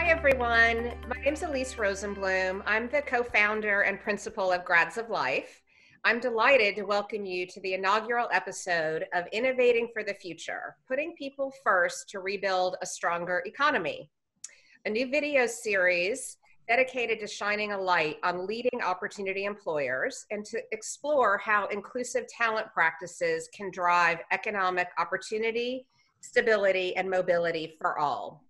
Hi, everyone. My name's Elise Rosenblum. I'm the co-founder and principal of Grads of Life. I'm delighted to welcome you to the inaugural episode of Innovating for the Future, putting people first to rebuild a stronger economy, a new video series dedicated to shining a light on leading opportunity employers and to explore how inclusive talent practices can drive economic opportunity, stability, and mobility for all.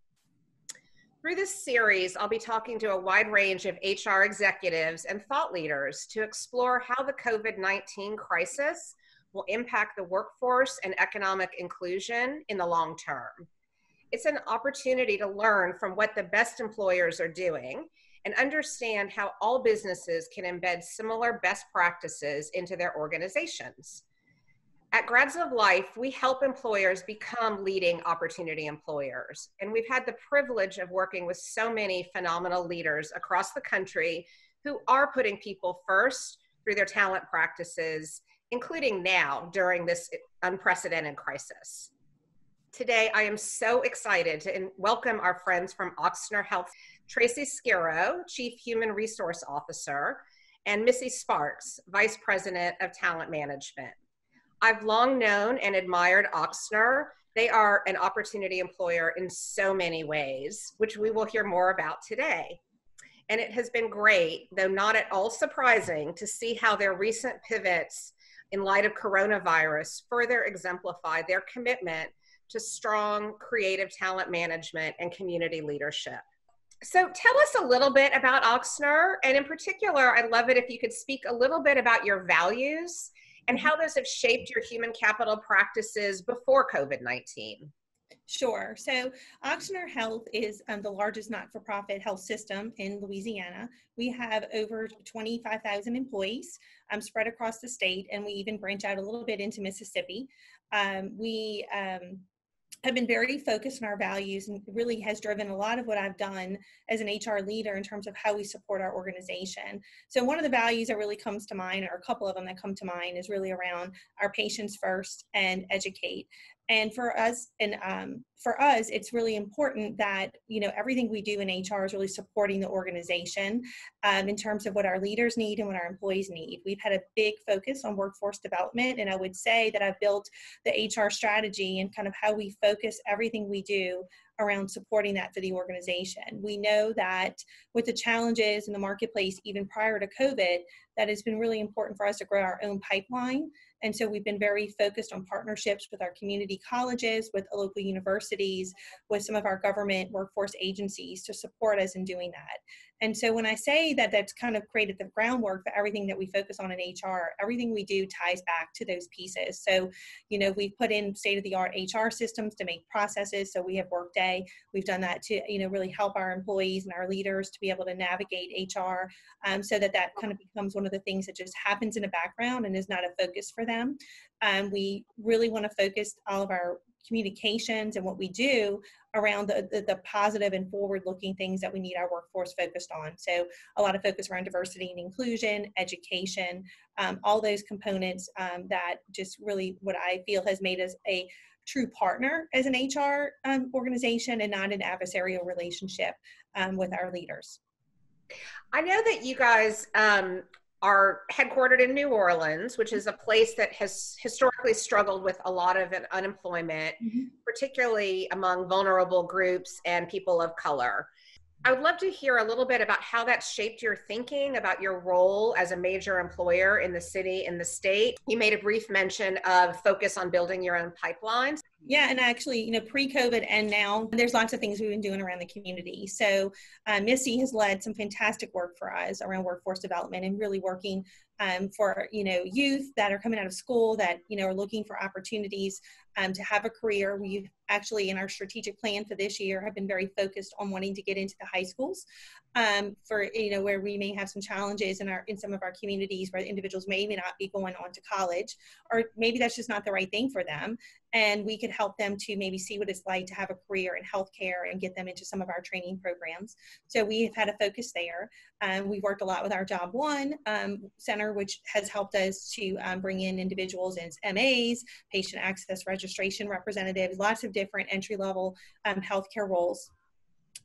Through this series, I'll be talking to a wide range of HR executives and thought leaders to explore how the COVID-19 crisis will impact the workforce and economic inclusion in the long term. It's an opportunity to learn from what the best employers are doing and understand how all businesses can embed similar best practices into their organizations. At Grads of Life, we help employers become leading opportunity employers. And we've had the privilege of working with so many phenomenal leaders across the country who are putting people first through their talent practices, including now during this unprecedented crisis. Today, I am so excited to welcome our friends from Ochsner Health, Tracy Skiro, Chief Human Resource Officer, and Missy Sparks, Vice President of Talent Management. I've long known and admired Ochsner. They are an opportunity employer in so many ways, which we will hear more about today. And it has been great, though not at all surprising, to see how their recent pivots in light of coronavirus further exemplify their commitment to strong creative talent management and community leadership. So tell us a little bit about Ochsner, and in particular, I'd love it if you could speak a little bit about your values and how those have shaped your human capital practices before COVID-19. Sure. So Ochsner Health is the largest not-for-profit health system in Louisiana. We have over 25,000 employees spread across the state, and we even branch out a little bit into Mississippi. We have been very focused on our values, and really has driven a lot of what I've done as an HR leader in terms of how we support our organization. So one of the values that really comes to mind, or a couple of them that come to mind, is really around our patients first and educate. And for us, it's really important that, everything we do in HR is really supporting the organization in terms of what our leaders need and what our employees need. We've had a big focus on workforce development, and I would say that I've built the HR strategy and kind of how we focus everything we do around supporting that for the organization. We know that with the challenges in the marketplace, even prior to COVID, that it's been really important for us to grow our own pipeline. And so we've been very focused on partnerships with our community colleges, with local universities, with some of our government workforce agencies to support us in doing that. And so when I say that that's kind of created the groundwork for everything that we focus on in HR, everything we do ties back to those pieces. So, we've put in state-of-the-art HR systems to make processes. So we have Workday. We've done that to, really help our employees and our leaders to be able to navigate HR so that kind of becomes one of the things that just happens in the background and is not a focus for them. We really want to focus all of our communications and what we do around the positive and forward-looking things that we need our workforce focused on. So a lot of focus around diversity and inclusion, education, all those components that just really what I feel has made us a true partner as an HR organization and not an adversarial relationship with our leaders. I know that you guys are headquartered in New Orleans, which is a place that has historically struggled with a lot of unemployment, particularly among vulnerable groups and people of color. I would love to hear a little bit about how that shaped your thinking about your role as a major employer in the city and the state. You made a brief mention of focus on building your own pipelines. Yeah, and actually, pre-COVID and now, there's lots of things we've been doing around the community. So Missy has led some fantastic work for us around workforce development and really working for, youth that are coming out of school that, are looking for opportunities to have a career. We've actually, in our strategic plan for this year, have been very focused on wanting to get into the high schools for, where we may have some challenges in some of our communities where individuals may not be going on to college, or maybe that's just not the right thing for them. And we could help them to maybe see what it's like to have a career in healthcare and get them into some of our training programs. So we have had a focus there. We've worked a lot with our Job One Center, which has helped us to bring in individuals as MAs, patient access registration representatives, lots of different entry-level healthcare roles.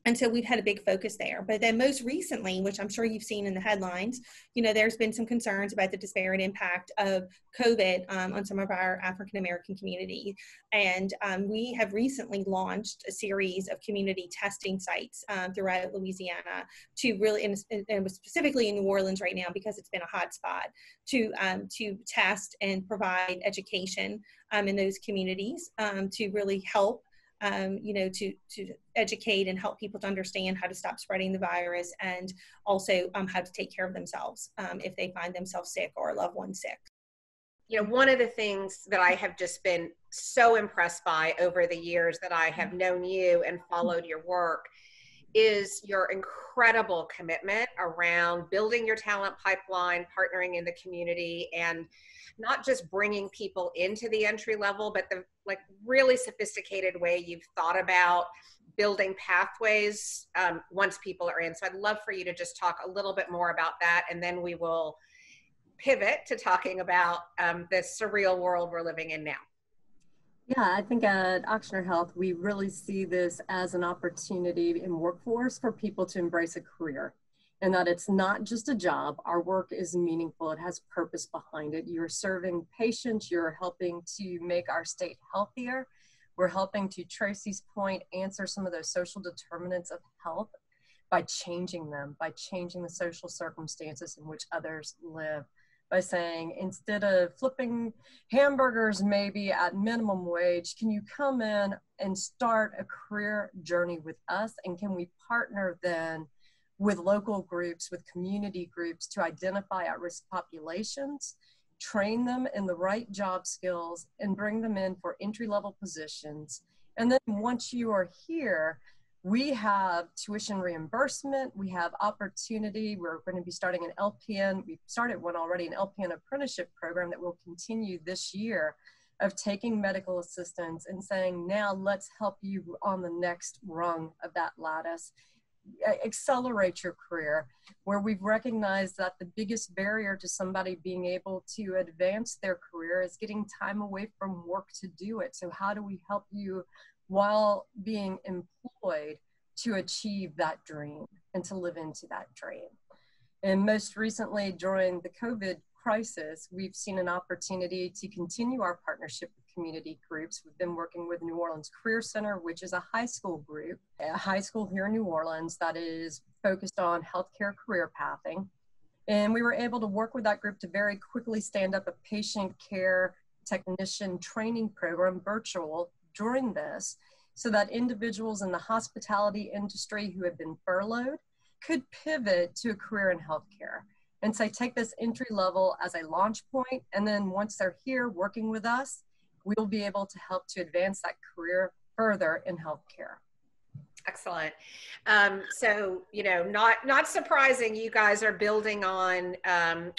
And so we've had a big focus there. But then most recently, which I'm sure you've seen in the headlines, there's been some concerns about the disparate impact of COVID on some of our African-American community. And we have recently launched a series of community testing sites throughout Louisiana to really, and specifically in New Orleans right now, because it's been a hot spot, to test and provide education in those communities to really help to educate and help people to understand how to stop spreading the virus, and also how to take care of themselves if they find themselves sick or a loved one sick. One of the things that I have just been so impressed by over the years that I have known you and followed your work is your incredible commitment around building your talent pipeline, partnering in the community, and not just bringing people into the entry level, but the really sophisticated way you've thought about building pathways once people are in. So I'd love for you to just talk a little bit more about that, and then we will pivot to talking about this surreal world we're living in now. Yeah, I think at Ochsner Health, we really see this as an opportunity in workforce for people to embrace a career, and that it's not just a job. Our work is meaningful. It has purpose behind it. You're serving patients. You're helping to make our state healthier. We're helping, to Tracy's point, answer some of those social determinants of health by changing them, by changing the social circumstances in which others live. By saying, instead of flipping hamburgers maybe at minimum wage, can you come in and start a career journey with us? And can we partner then with local groups, with community groups, to identify at-risk populations, train them in the right job skills, and bring them in for entry-level positions. And then once you are here, we have tuition reimbursement, we have opportunity. We're going to be starting an LPN. We've started one already, an LPN apprenticeship program that will continue this year, of taking medical assistants and saying, now let's help you on the next rung of that lattice, accelerate your career, where we've recognized that the biggest barrier to somebody being able to advance their career is getting time away from work to do it. So how do we help you while being employed to achieve that dream and to live into that dream? And most recently, during the COVID crisis, we've seen an opportunity to continue our partnership with community groups. We've been working with New Orleans Career Center, which is a high school group, a high school here in New Orleans that is focused on healthcare career pathing. And we were able to work with that group to very quickly stand up a patient care technician training program virtual during this, so that individuals in the hospitality industry who have been furloughed could pivot to a career in healthcare and say, take this entry level as a launch point, and then once they're here working with us, we'll be able to help to advance that career further in healthcare. Excellent. So, not surprising, you guys are building on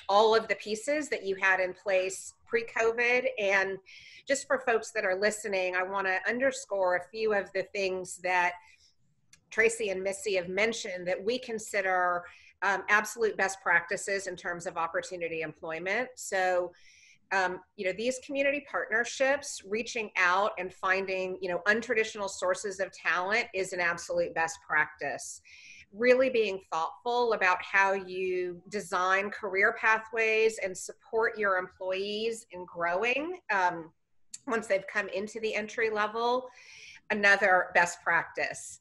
all of the pieces that you had in place pre-COVID. And just for folks that are listening, I want to underscore a few of the things that Tracy and Missy have mentioned that we consider absolute best practices in terms of opportunity employment. So, these community partnerships, reaching out and finding, untraditional sources of talent is an absolute best practice. Really being thoughtful about how you design career pathways and support your employees in growing once they've come into the entry level. Another best practice.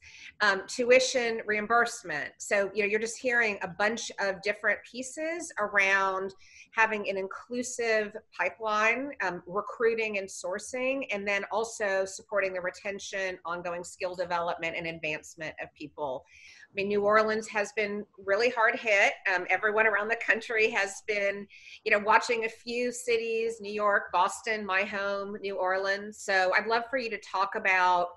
Tuition reimbursement. So, you're just hearing a bunch of different pieces around having an inclusive pipeline, recruiting and sourcing, and then also supporting the retention, ongoing skill development, and advancement of people. I mean, New Orleans has been really hard hit. Everyone around the country has been, watching a few cities, New York, Boston, my home, New Orleans. So I'd love for you to talk about,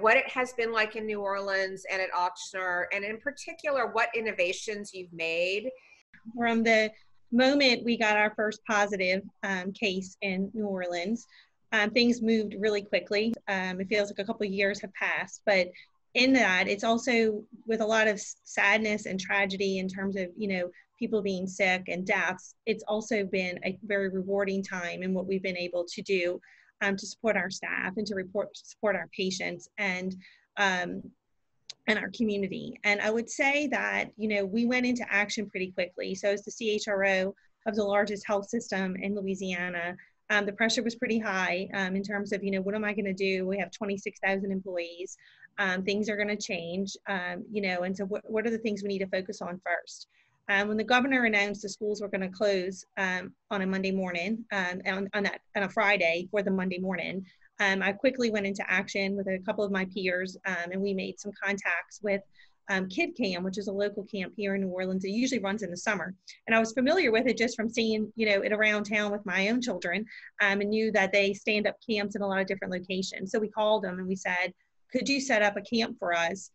what it has been like in New Orleans and at Ochsner, and in particular, what innovations you've made. From the moment we got our first positive case in New Orleans, things moved really quickly. It feels like a couple of years have passed, but in that, it's also with a lot of sadness and tragedy in terms of, people being sick and deaths. It's also been a very rewarding time in what we've been able to do to support our staff and to support our patients. And and our community. And I would say that, we went into action pretty quickly. So as the CHRO of the largest health system in Louisiana, the pressure was pretty high in terms of, what am I going to do? We have 26,000 employees. Things are going to change, and so what are the things we need to focus on first? When the governor announced the schools were going to close on a Monday morning, on a Friday for the Monday morning, I quickly went into action with a couple of my peers, and we made some contacts with Kid Camp, which is a local camp here in New Orleans. It usually runs in the summer. And I was familiar with it just from seeing, it around town with my own children, and knew that they stand up camps in a lot of different locations. So we called them and we said, could you set up a camp for us?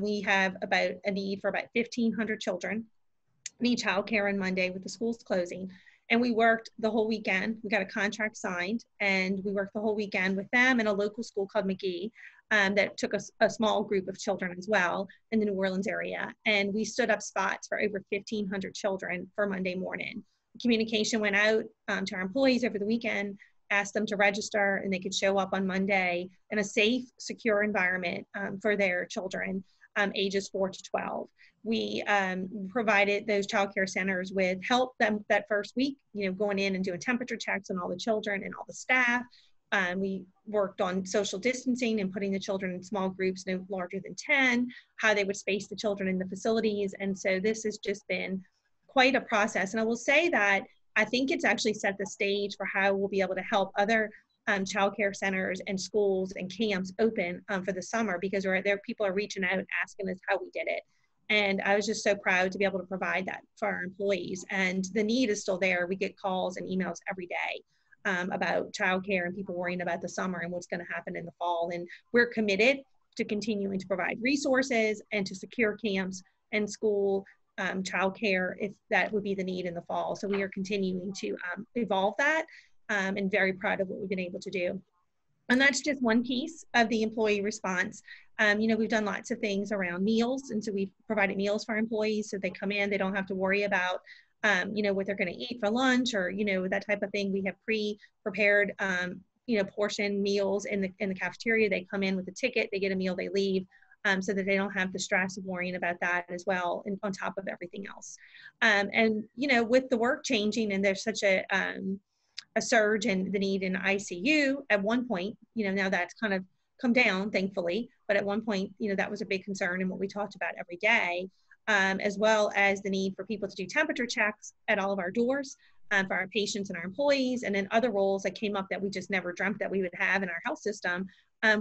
We have about a need for about 1,500 children, need childcare on Monday with the schools closing. And we worked the whole weekend. We got a contract signed, and we worked the whole weekend with them and a local school called McGee that took a small group of children as well in the New Orleans area. And we stood up spots for over 1,500 children for Monday morning. Communication went out to our employees over the weekend, asked them to register, and they could show up on Monday in a safe, secure environment for their children ages 4 to 12. We provided those childcare centers with help them that first week, going in and doing temperature checks on all the children and all the staff. We worked on social distancing and putting the children in small groups no larger than 10, how they would space the children in the facilities. And so this has just been quite a process. And I will say that I think it's actually set the stage for how we'll be able to help other childcare centers and schools and camps open for the summer, because people are reaching out asking us how we did it. And I was just so proud to be able to provide that for our employees. And the need is still there. We get calls and emails every day about childcare and people worrying about the summer and what's going to happen in the fall. And we're committed to continuing to provide resources and to secure camps and school childcare if that would be the need in the fall. So we are continuing to evolve that and very proud of what we've been able to do. And that's just one piece of the employee response. We've done lots of things around meals. And so we've provided meals for our employees so they come in, they don't have to worry about, what they're going to eat for lunch or, that type of thing. We have pre-prepared, portion meals in the cafeteria. They come in with a ticket, they get a meal, they leave, so that they don't have the stress of worrying about that as well, and on top of everything else. With the work changing and there's such a surge in the need in ICU at one point, now that's kind of come down, thankfully, but at one point, that was a big concern and what we talked about every day, as well as the need for people to do temperature checks at all of our doors for our patients and our employees, and then other roles that came up that we just never dreamt that we would have in our health system.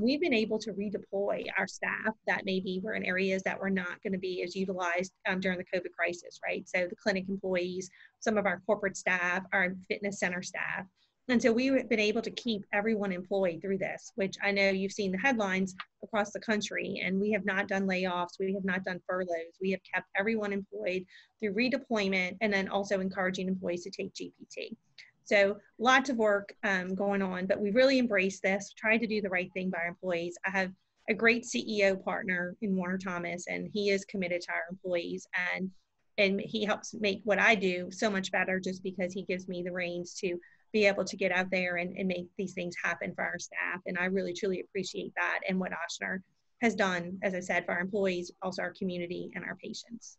We've been able to redeploy our staff that maybe were in areas that were not going to be as utilized during the COVID crisis, right? So the clinic employees, some of our corporate staff, our fitness center staff. And so we've been able to keep everyone employed through this, which I know you've seen the headlines across the country, and we have not done layoffs. We have not done furloughs. We have kept everyone employed through redeployment, and then also encouraging employees to take GPT. So lots of work going on, but we really embraced this, tried to do the right thing by our employees. I have a great CEO partner in Warner Thomas, and he is committed to our employees, and he helps make what I do so much better just because he gives me the reins to be able to get out there and make these things happen for our staff. And I really, truly appreciate that and what Ochsner has done, as I said, for our employees, also our community and our patients.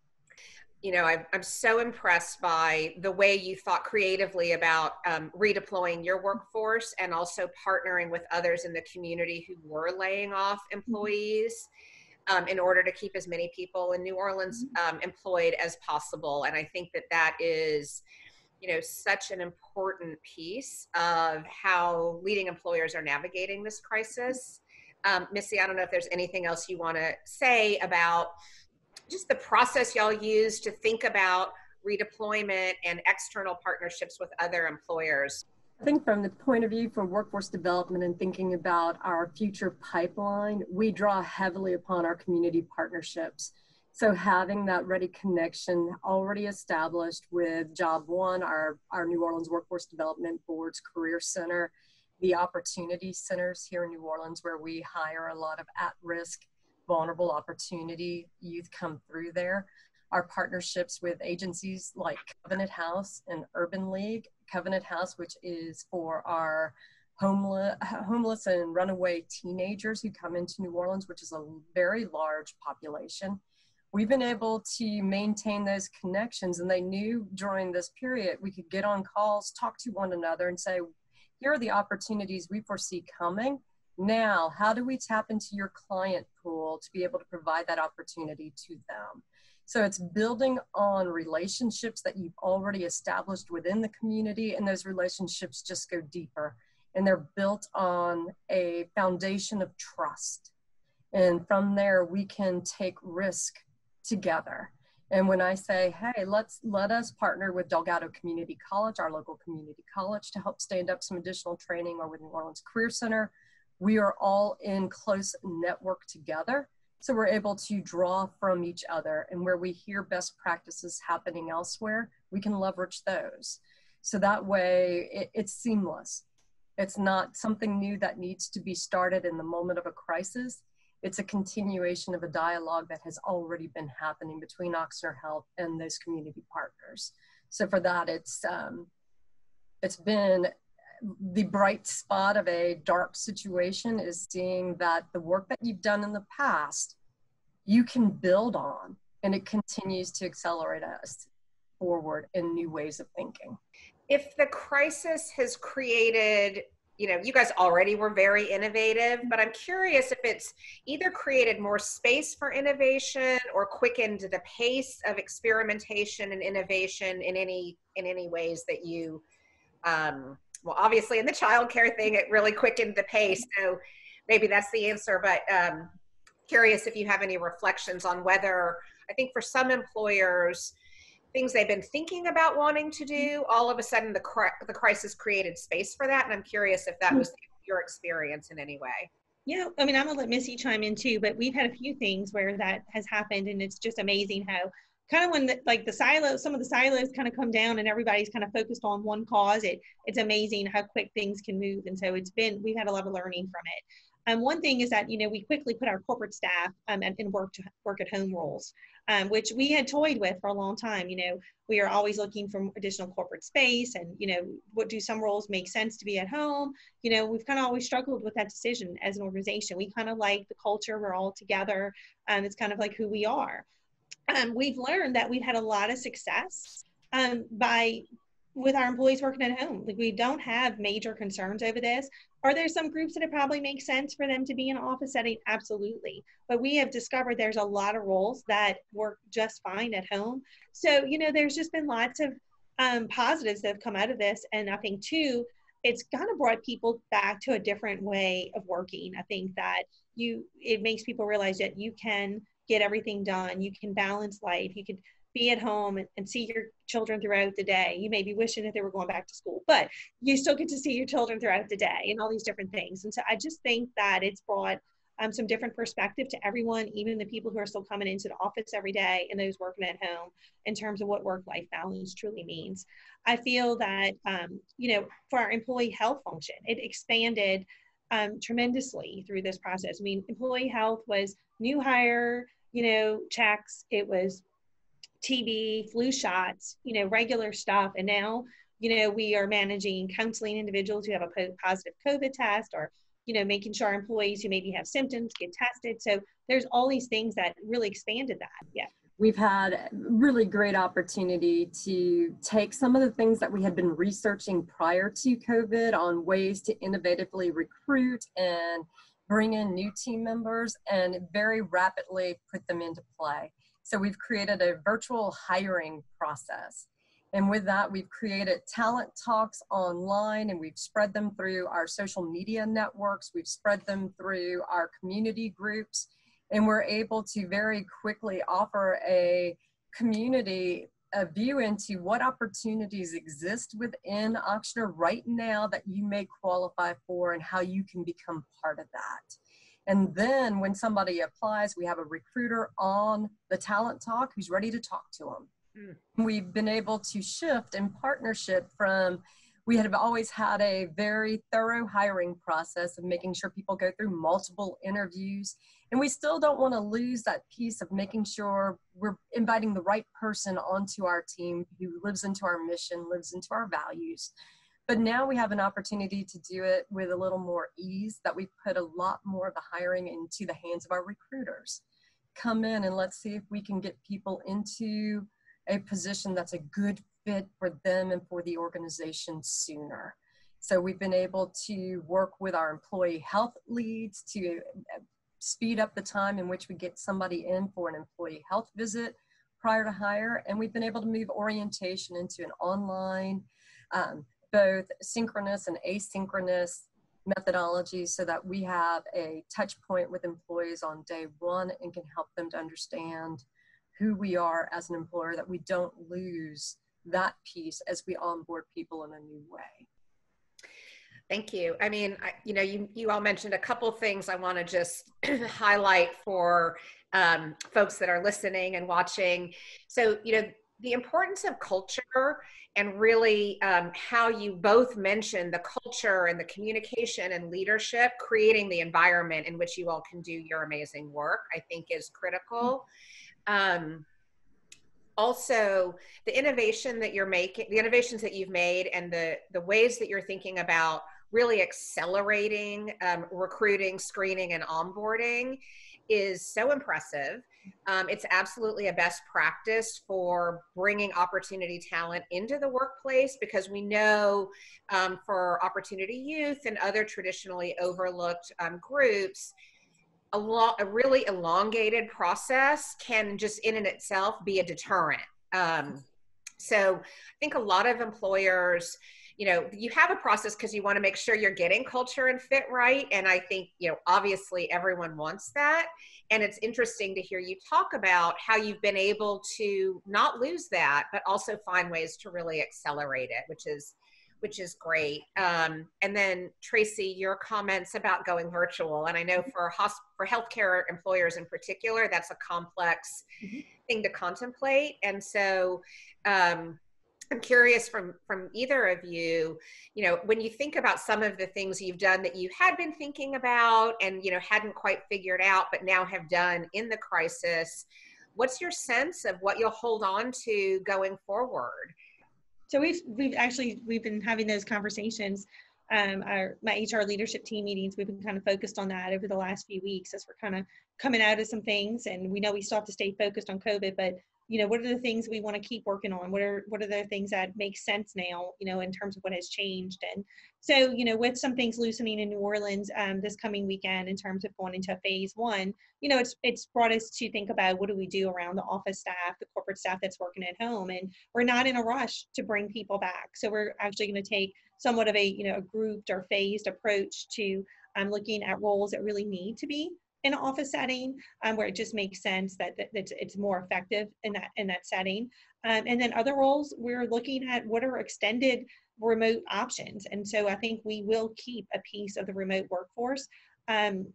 I'm so impressed by the way you thought creatively about redeploying your workforce and also partnering with others in the community who were laying off employees in order to keep as many people in New Orleans employed as possible. And I think that is, such an important piece of how leading employers are navigating this crisis. Missy, I don't know if there's anything else you want to say about just the process y'all use to think about redeployment and external partnerships with other employers. I think from the point of view for workforce development and thinking about our future pipeline, we draw heavily upon our community partnerships. So having that ready connection already established with Job One, our New Orleans Workforce Development Board's Career Center, the Opportunity Centers here in New Orleans, where we hire a lot of at-risk, vulnerable opportunity youth come through there. Our partnerships with agencies like Covenant House and Urban League. Covenant House, which is for our homeless and runaway teenagers who come into New Orleans, which is a very large population. We've been able to maintain those connections, and they knew during this period we could get on calls, talk to one another, and say, here are the opportunities we foresee coming. Now, how do we tap into your client pool to be able to provide that opportunity to them? So it's building on relationships that you've already established within the community, and those relationships just go deeper. And they're built on a foundation of trust. And from there, we can take risk together. And when I say, hey, let us partner with Delgado Community College, our local community college, to help stand up some additional training, or with New Orleans Career Center, we are all in close network together. So we're able to draw from each other, and where we hear best practices happening elsewhere, we can leverage those. So that way it's seamless. It's not something new that needs to be started in the moment of a crisis. It's a continuation of a dialogue that has already been happening between Ochsner Health and those community partners. So for that, it's been the bright spot of a dark situation, is seeing that the work that you've done in the past, you can build on, and it continues to accelerate us forward in new ways of thinking. If the crisis has created, you guys already were very innovative, but I'm curious if it's either created more space for innovation or quickened the pace of experimentation and innovation in any ways that you, well, obviously in the childcare thing, it really quickened the pace. So maybe that's the answer, but curious if you have any reflections on whether, I think for some employers, things they've been thinking about wanting to do, all of a sudden the crisis created space for that. And I'm curious if that was your experience in any way. Yeah, I mean, I'm gonna let Missy chime in too, but we've had a few things where that has happened, and it's just amazing how kind of when some of the silos kind of come down and everybody's kind of focused on one cause, it's amazing how quick things can move. And so we've had a lot of learning from it. One thing is that, we quickly put our corporate staff in work at home roles, which we had toyed with for a long time. We are always looking for additional corporate space, and, what do some roles make sense to be at home? We've kind of always struggled with that decision as an organization. We kind of like the culture, we're all together, and it's kind of like who we are. We've learned that we've had a lot of success with our employees working at home. Like, we don't have major concerns over this. Are there some groups that it probably makes sense for them to be in an office setting? Absolutely. But we have discovered there's a lot of roles that work just fine at home. So, there's just been lots of positives that have come out of this. And I think too, it's kind of brought people back to a different way of working. I think that it makes people realize that you can get everything done. You can balance life. You can be at home and see your children throughout the day. You may be wishing that they were going back to school, but you still get to see your children throughout the day and all these different things. And so I just think that it's brought some different perspective to everyone, even the people who are still coming into the office every day and those working at home, in terms of what work-life balance truly means. I feel that, for our employee health function, it expanded tremendously through this process. I mean, employee health was new hire, checks, it was TB, flu shots, regular stuff. And now, we are managing counseling individuals who have a positive COVID test, or, making sure our employees who maybe have symptoms get tested. So there's all these things that really expanded that. Yeah. We've had really great opportunity to take some of the things that we had been researching prior to COVID on ways to innovatively recruit and bring in new team members, and very rapidly put them into play. So we've created a virtual hiring process. And with that, we've created talent talks online, and we've spread them through our social media networks. We've spread them through our community groups, and we're able to very quickly offer a community a view into what opportunities exist within Ochsner right now that you may qualify for, and how you can become part of that. And then when somebody applies, we have a recruiter on the talent talk who's ready to talk to them. We've been able to shift in partnership from, we have always had a very thorough hiring process of making sure people go through multiple interviews. And we still don't want to lose that piece of making sure we're inviting the right person onto our team who lives into our mission, lives into our values. But now we have an opportunity to do it with a little more ease, that we put a lot more of the hiring into the hands of our recruiters. Come in and let's see if we can get people into a position that's a good fit for them and for the organization sooner. So we've been able to work with our employee health leads to speed up the time in which we get somebody in for an employee health visit prior to hire. And we've been able to move orientation into an online, both synchronous and asynchronous methodology, so that we have a touch point with employees on day one and can help them to understand who we are as an employer, that we don't lose that piece as we onboard people in a new way. Thank you. I mean, you all mentioned a couple things I want to just highlight for folks that are listening and watching. So, the importance of culture, and really how you both mentioned the culture and the communication and leadership, creating the environment in which you all can do your amazing work, I think is critical. Also, the innovation that you're making, the innovations that you've made, and the ways that you're thinking about really accelerating recruiting, screening, and onboarding is so impressive. It's absolutely a best practice for bringing opportunity talent into the workplace, because we know for opportunity youth and other traditionally overlooked groups, a really elongated process can just in and itself be a deterrent. So I think a lot of employers, you have a process because you want to make sure you're getting culture and fit right. And I think, obviously everyone wants that. And it's interesting to hear you talk about how you've been able to not lose that, but also find ways to really accelerate it, which is great. And then Tracy, your comments about going virtual. And I know for healthcare employers in particular, that's a complex thing to contemplate. And so I'm curious from either of you, when you think about some of the things you've done that you had been thinking about and, hadn't quite figured out, but now have done in the crisis, what's your sense of what you'll hold on to going forward? So we've been having those conversations. My HR leadership team meetings, we've been kind of focused on that over the last few weeks as we're kind of coming out of some things, and we know we still have to stay focused on COVID, but what are the things we want to keep working on? What are the things that make sense now, in terms of what has changed? And so, with some things loosening in New Orleans this coming weekend in terms of going into phase one, it's brought us to think about what do we do around the office staff, the corporate staff that's working at home, and we're not in a rush to bring people back. So we're actually going to take somewhat of a grouped or phased approach to looking at roles that really need to be in an office setting, where it just makes sense that it's more effective in that setting. And then other roles, we're looking at what are extended remote options. And so I think we will keep a piece of the remote workforce and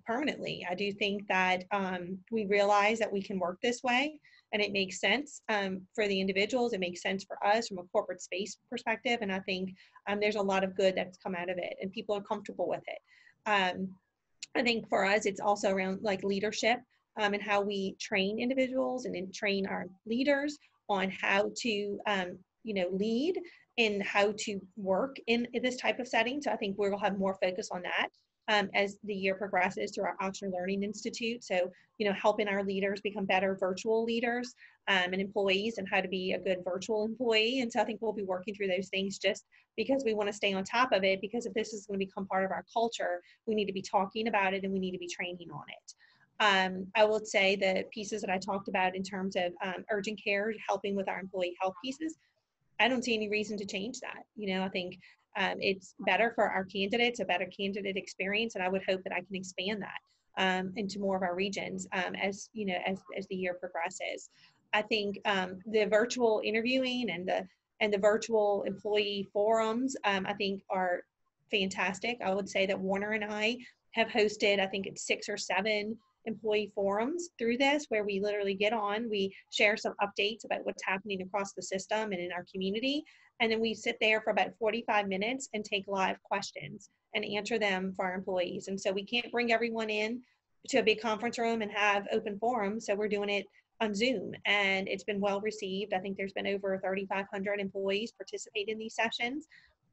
permanently. I do think that we realize that we can work this way, and it makes sense for the individuals. It makes sense for us from a corporate space perspective. And I think there's a lot of good that's come out of it, and people are comfortable with it. I think for us, it's also around like leadership and how we train individuals and train our leaders on how to, lead and how to work in this type of setting. So I think we'll have more focus on that as the year progresses through our Ochsner Learning Institute. So, helping our leaders become better virtual leaders and employees, and how to be a good virtual employee. And so I think we'll be working through those things just because we want to stay on top of it, because if this is going to become part of our culture, we need to be talking about it and we need to be training on it. I will say the pieces that I talked about in terms of urgent care, helping with our employee health pieces, I don't see any reason to change that. I think it's better for our candidates, a better candidate experience, and I would hope that I can expand that into more of our regions as the year progresses. I think the virtual interviewing and the virtual employee forums, I think are fantastic. I would say that Warner and I have hosted, I think it's 6 or 7 employee forums through this, where we literally get on, we share some updates about what's happening across the system and in our community, and then we sit there for about 45 minutes and take live questions and answer them for our employees. And so we can't bring everyone in to a big conference room and have open forums, so we're doing it on Zoom, and it's been well received. I think there's been over 3,500 employees participate in these sessions.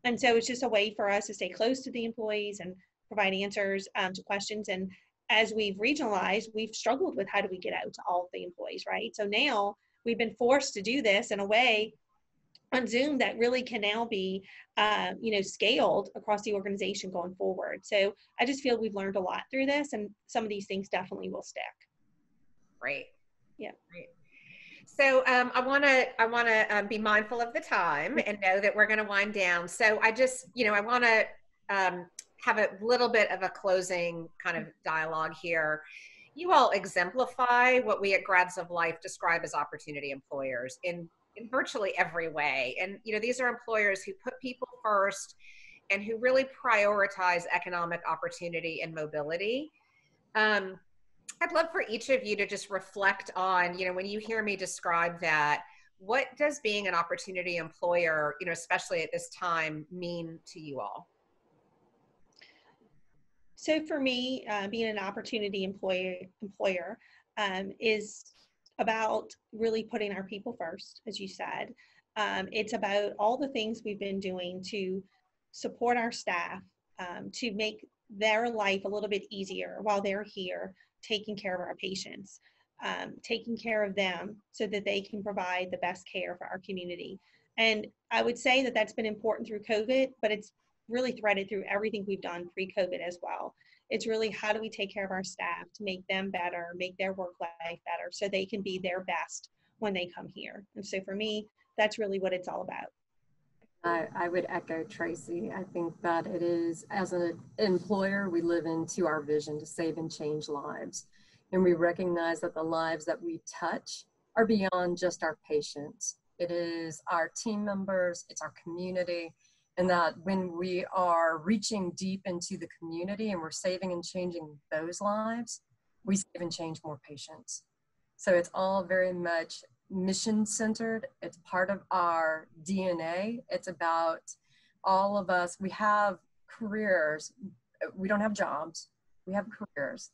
And so it's just a way for us to stay close to the employees and provide answers to questions. And as we've regionalized, we've struggled with how do we get out to all of the employees, right? So now we've been forced to do this in a way on Zoom that really can now be, scaled across the organization going forward. So I just feel we've learned a lot through this, and some of these things definitely will stick. Great. Yeah. Great. So I want to be mindful of the time and know that we're going to wind down. So I just, I want to have a little bit of a closing kind of dialogue here. You all exemplify what we at Grads of Life describe as opportunity employers in virtually every way. And, these are employers who put people first and who really prioritize economic opportunity and mobility. I'd love for each of you to just reflect on, when you hear me describe that, what does being an opportunity employer, especially at this time, mean to you all? So for me, being an opportunity employer is about really putting our people first, as you said. It's about all the things we've been doing to support our staff, to make their life a little bit easier while they're here, taking care of our patients, taking care of them so that they can provide the best care for our community. And I would say that that's been important through COVID, but it's really threaded through everything we've done pre-COVID as well. It's really how do we take care of our staff to make them better, make their work life better so they can be their best when they come here. And so for me, that's really what it's all about. I would echo Tracy. I think that it is, as an employer, we live into our vision to save and change lives. And we recognize that the lives that we touch are beyond just our patients. It is our team members, it's our community, and that when we are reaching deep into the community and we're saving and changing those lives, we save and change more patients. So it's all very much mission-centered. It's part of our DNA. It's about all of us. We have careers. We don't have jobs. We have careers.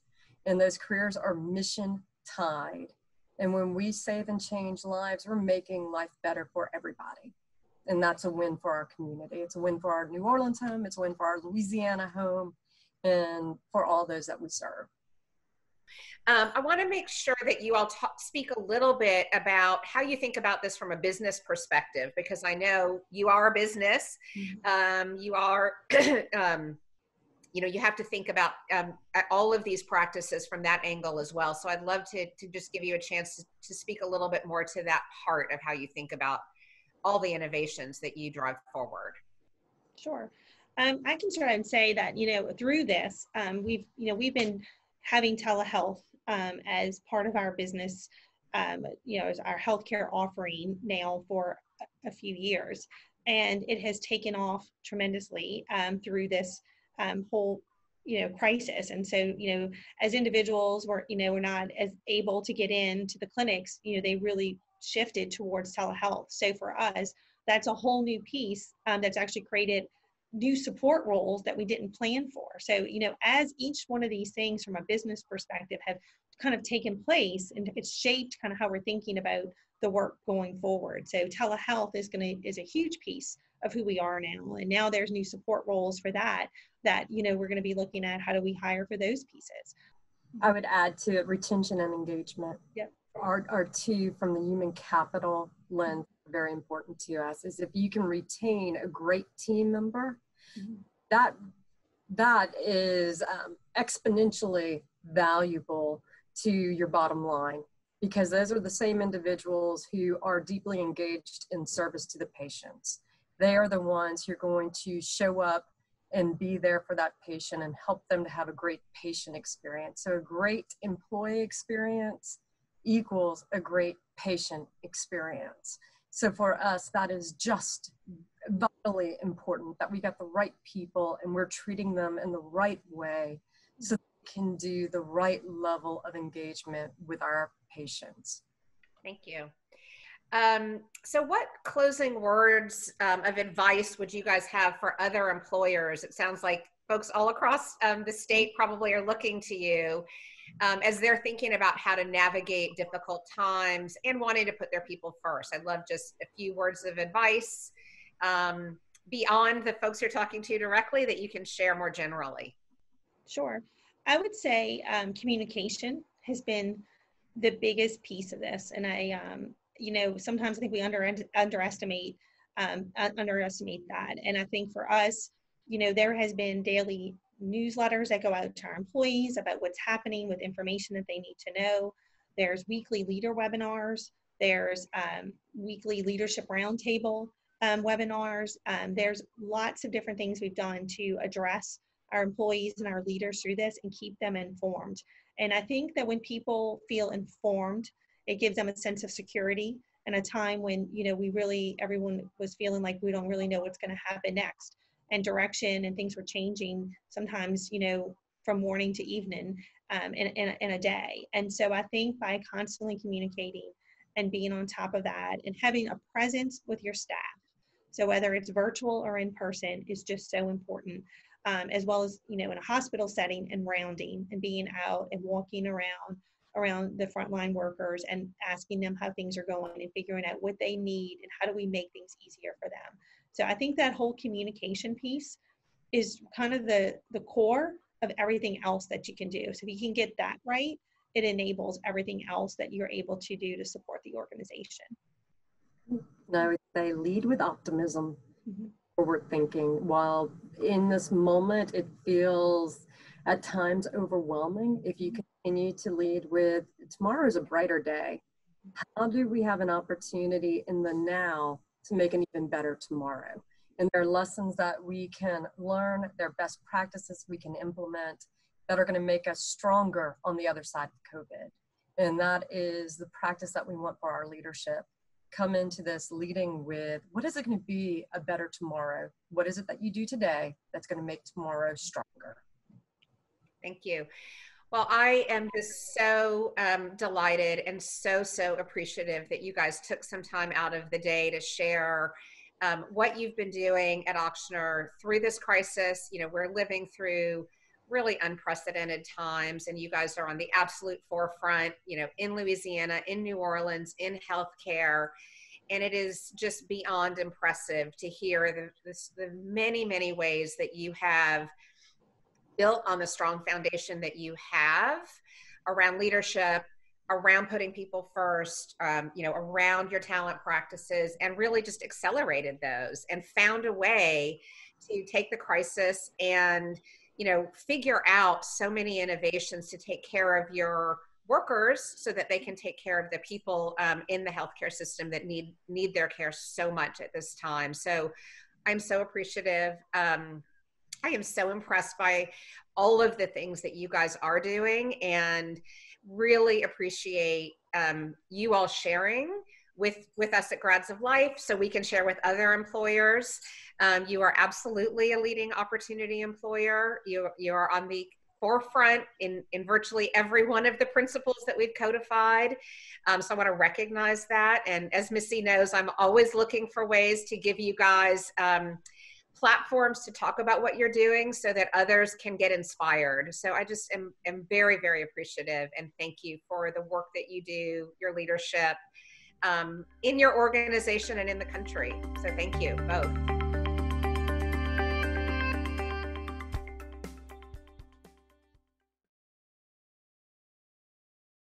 And those careers are mission-tied. And when we save and change lives, we're making life better for everybody. And that's a win for our community. It's a win for our New Orleans home. It's a win for our Louisiana home and for all those that we serve. I want to make sure that you all speak a little bit about how you think about this from a business perspective, because I know you are a business. You are, you have to think about all of these practices from that angle as well. So I'd love to just give you a chance to speak a little bit more to that part of how you think about all the innovations that you drive forward. Sure. I can start and say that, through this, we've been having telehealth as part of our business, as our healthcare offering now for a few years. And it has taken off tremendously through this whole, crisis. And so, as individuals, we're not as able to get into the clinics, they really shifted towards telehealth. So for us, that's a whole new piece that's actually created new support roles that we didn't plan for. So, as each one of these things from a business perspective have kind of taken place, and it's shaped kind of how we're thinking about the work going forward. So telehealth is a huge piece of who we are now. And now there's new support roles for that, we're going to be looking at how do we hire for those pieces. I would add to it retention and engagement. Yep. Our two from the human capital lens, very important to us, is if you can retain a great team member, that is exponentially valuable to your bottom line, because those are the same individuals who are deeply engaged in service to the patients. They are the ones who are going to show up and be there for that patient and help them to have a great patient experience. So a great employee experience equals a great patient experience. So for us, that is just vitally important that we got the right people and we're treating them in the right way so they can do the right level of engagement with our patients. Thank you. So what closing words of advice would you guys have for other employers? It sounds like folks all across the state probably are looking to you as they're thinking about how to navigate difficult times and wanting to put their people first. I'd love just a few words of advice beyond the folks you're talking to directly that you can share more generally. Sure. I would say communication has been the biggest piece of this. And sometimes I think we underestimate that. And I think for us, there has been daily newsletters that go out to our employees about what's happening with information that they need to know. There's weekly leader webinars. There's weekly leadership roundtable webinars. There's lots of different things we've done to address our employees and our leaders through this and keep them informed. And I think that when people feel informed, it gives them a sense of security in a time when, everyone was feeling like we don't really know what's going to happen next, and direction and things were changing sometimes, from morning to evening in a day. And so I think by constantly communicating and being on top of that and having a presence with your staff, so whether it's virtual or in person, is just so important. As well as, in a hospital setting and rounding and being out and walking around the frontline workers and asking them how things are going and figuring out what they need and how do we make things easier for them. So I think that whole communication piece is kind of the core of everything else that you can do. So if you can get that right, it enables everything else that you're able to do to support the organization. I would say lead with optimism. Mm-hmm. Forward thinking. While in this moment it feels at times overwhelming, if you continue to lead with tomorrow is a brighter day, how do we have an opportunity in the now to make an even better tomorrow? And there are lessons that we can learn, there are best practices we can implement that are going to make us stronger on the other side of COVID. And that is the practice that we want for our leadership. Come into this leading with, what is it going to be a better tomorrow? What is it that you do today that's going to make tomorrow stronger? Thank you. Well, I am just so delighted and so appreciative that you guys took some time out of the day to share what you've been doing at Ochsner through this crisis. We're living through really unprecedented times, and you guys are on the absolute forefront, in Louisiana, in New Orleans, in healthcare. And it is just beyond impressive to hear the many ways that you have built on the strong foundation that you have around leadership, around putting people first, around your talent practices, and really just accelerated those and found a way to take the crisis and figure out so many innovations to take care of your workers so that they can take care of the people in the healthcare system that need their care so much at this time. So I'm so appreciative. I am so impressed by all of the things that you guys are doing, and really appreciate you all sharing with us at Grads of Life so we can share with other employers. You are absolutely a leading opportunity employer. You are on the forefront in virtually every one of the principles that we've codified. So I want to recognize that. And as Missy knows, I'm always looking for ways to give you guys platforms to talk about what you're doing so that others can get inspired. So I just am very appreciative, and thank you for the work that you do, your leadership in your organization and in the country. So thank you both.